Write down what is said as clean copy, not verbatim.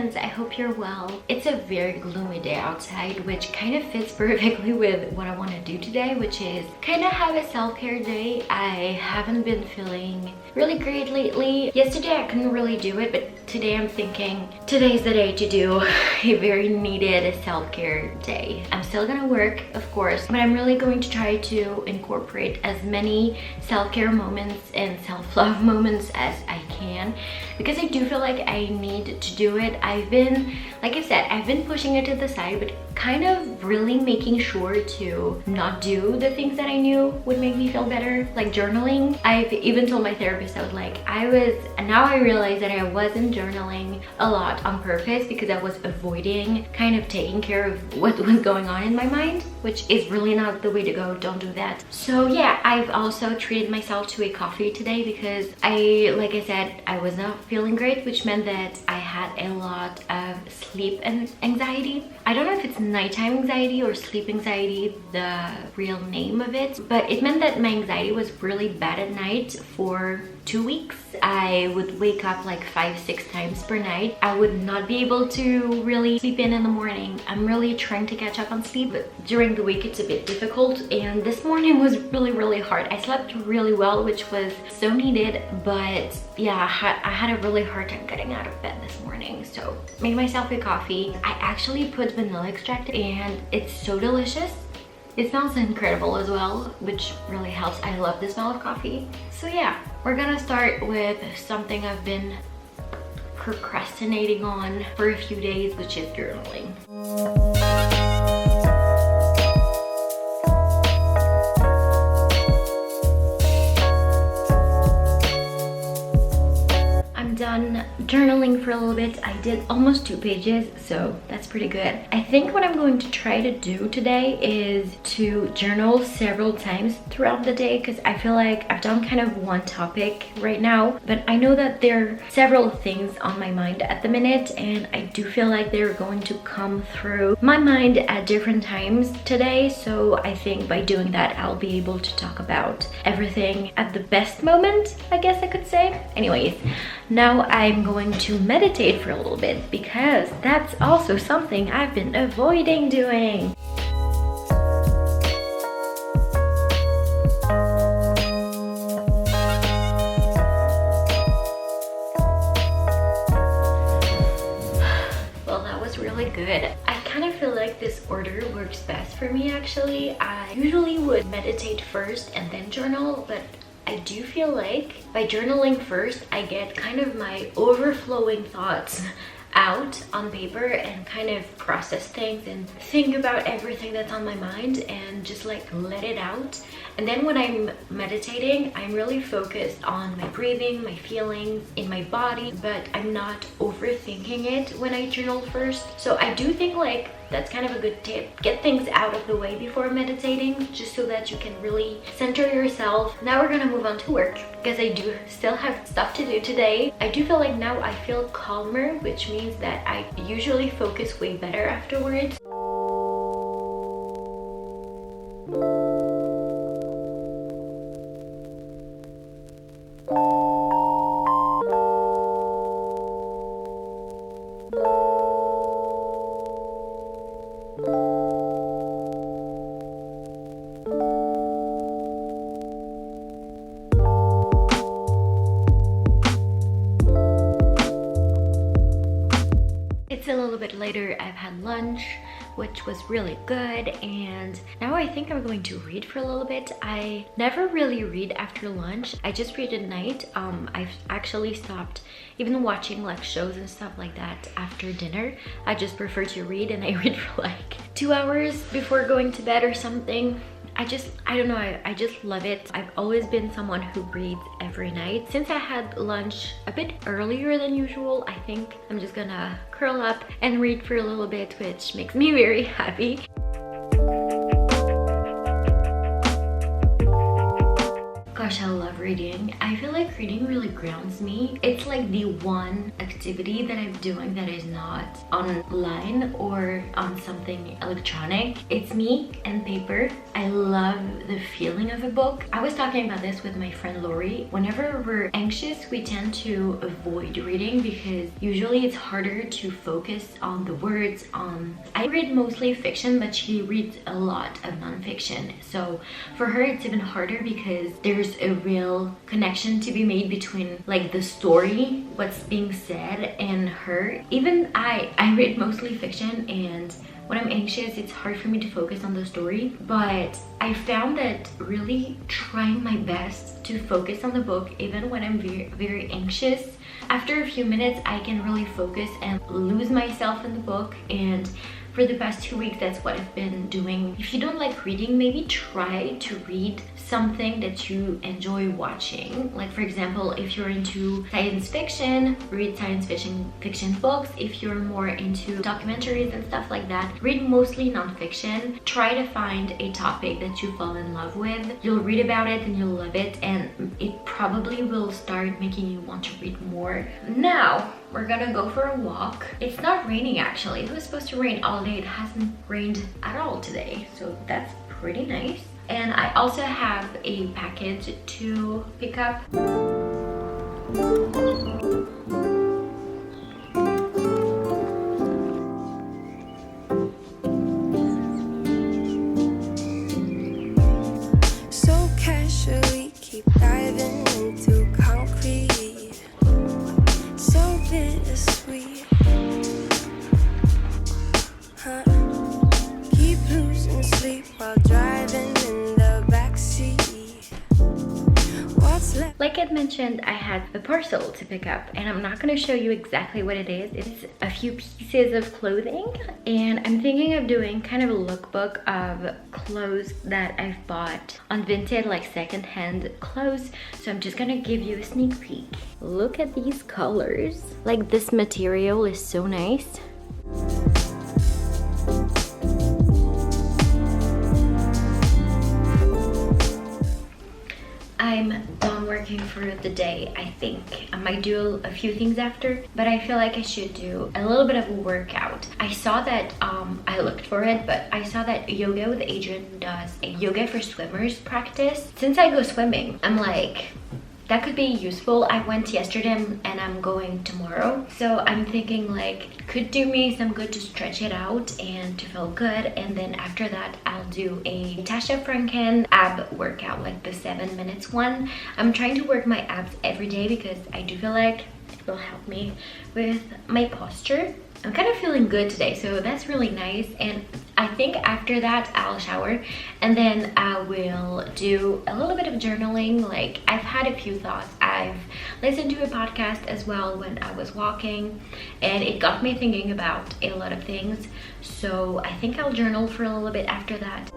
friends, I hope you're well. It's a very gloomy day outside, which kind of fits perfectly with what I want to do today, which is kind of have a self-care day. I haven't been feeling really great lately. Yesterday I couldn't really do it, but today I'm thinking today's the day to do a very needed self-care day. I'm still gonna work, of course, but I'm really going to try to incorporate as many self-care moments and self-love moments as I can, because I do feel like I need to do it. I've been, like I said, I've been pushing it to the side, but kind of really making sure to not do the things that I knew would make me feel better, like journaling. I've even told my therapist, I was like, now I realize that I wasn't journaling a lot on purpose because I was avoiding kind of taking care of what was going on in my mind, which is really not the way to go. Don't do that. So yeah, I've also treated myself to a coffee today because like I said, I was not feeling great, which meant that I had a lot of sleep and anxiety. I don't know if it's nighttime anxiety or sleep anxiety, the real name of it, but it meant that my anxiety was really bad at night for 2 weeks. I would wake up like 5-6 times per night. I would not be able to really sleep in the morning. I'm really trying to catch up on sleep, but during the week it's a bit difficult, and this morning was really hard. I slept really well, which was so needed, but yeah, I had a really hard time getting out of bed this morning. So made myself a coffee. I actually put vanilla extract and it's so delicious. It smells incredible as well, which really helps. I love the smell of coffee. So yeah, we're gonna start with something I've been procrastinating on for a few days, which is journaling. Done journaling for a little bit. I did almost 2 pages, so that's pretty good. I think what I'm going to try to do today is to journal several times throughout the day, because I feel like I've done kind of one topic right now, but I know that there are several things on my mind at the minute, and I do feel like they're going to come through my mind at different times today. So I think by doing that, I'll be able to talk about everything at the best moment, I guess I could say. Anyways, now I'm going to meditate for a little bit, because that's also something I've been avoiding doing. Well, that was really good. I kind of feel like this order works best for me actually. I usually would meditate first and then journal, but I do feel like by journaling first, I get kind of my overflowing thoughts out on paper and kind of process things and think about everything that's on my mind and just like let it out. And then when I'm meditating, I'm really focused on my breathing, my feelings in my body, but I'm not overthinking it when I journal first. So I do think like that's kind of a good tip. Get things out of the way before meditating, just so that you can really center yourself. Now we're gonna move on to work, because I do still have stuff to do today. I do feel like now I feel calmer, which means that I usually focus way better afterwards. It's a little bit later. I've had lunch, which was really good, and now I think I'm going to read for a little bit. I never really read after lunch. I just read at night. I've actually stopped even watching like shows and stuff like that after dinner. I just prefer to read, and I read for like 2 hours before going to bed or something. I don't know, I just love it. I've always been someone who reads every night. Since I had lunch a bit earlier than usual, I think I'm just gonna curl up and read for a little bit, which makes me very happy. Gosh, I love reading. I feel like reading really grounds me. It's like the one activity that I'm doing that is not online or on something electronic. It's me and paper. I love the feeling of a book. I was talking about this with my friend Lori. Whenever we're anxious, we tend to avoid reading because usually it's harder to focus on the words. I read mostly fiction, but she reads a lot of nonfiction. So for her, it's even harder because there's a real connection to be made between like the story, what's being said, and her. Even I read mostly fiction, and when I'm anxious, it's hard for me to focus on the story, but I found that really trying my best to focus on the book, even when I'm very anxious, after a few minutes, I can really focus and lose myself in the book. And for the past 2 weeks, that's what I've been doing. If you don't like reading, maybe try to read something that you enjoy watching. Like for example, if you're into science fiction, read science fiction books. If you're more into documentaries and stuff like that, read mostly nonfiction. Try to find a topic that you fall in love with. You'll read about it and you'll love it, and it probably will start making you want to read more. Now we're gonna go for a walk. It's not raining actually. It was supposed to rain all day. It hasn't rained at all today, so that's pretty nice. And I also have a package to pick up. So casually keep diving into concrete. So bittersweet. Huh? Keep losing sleep while driving in the backseat. What's left? Like I mentioned, I had a parcel to pick up, and I'm not going to show you exactly what it is. It's a few pieces of clothing, and I'm thinking of doing kind of a lookbook of clothes that I've bought on Vinted, like secondhand clothes. So I'm just going to give you a sneak peek. Look at these colors. Like, this material is so nice. I'm done working for the day, I think. I might do a few things after, but I feel like I should do a little bit of a workout. I saw that, I looked for it, but I saw that Yoga with Adrian does a yoga for swimmers practice. Since I go swimming, I'm like, that could be useful. I went yesterday and I'm going tomorrow. So I'm thinking like, could do me some good to stretch it out and to feel good. And then after that, I'll do a Tasha Franken ab workout, like the 7 minutes one. I'm trying to work my abs every day because I do feel like it will help me with my posture. I'm kind of feeling good today, so that's really nice. And I think after that I'll shower, and then I will do a little bit of journaling. Like, I've had a few thoughts. I've listened to a podcast as well when I was walking, and it got me thinking about a lot of things. So I think I'll journal for a little bit after that.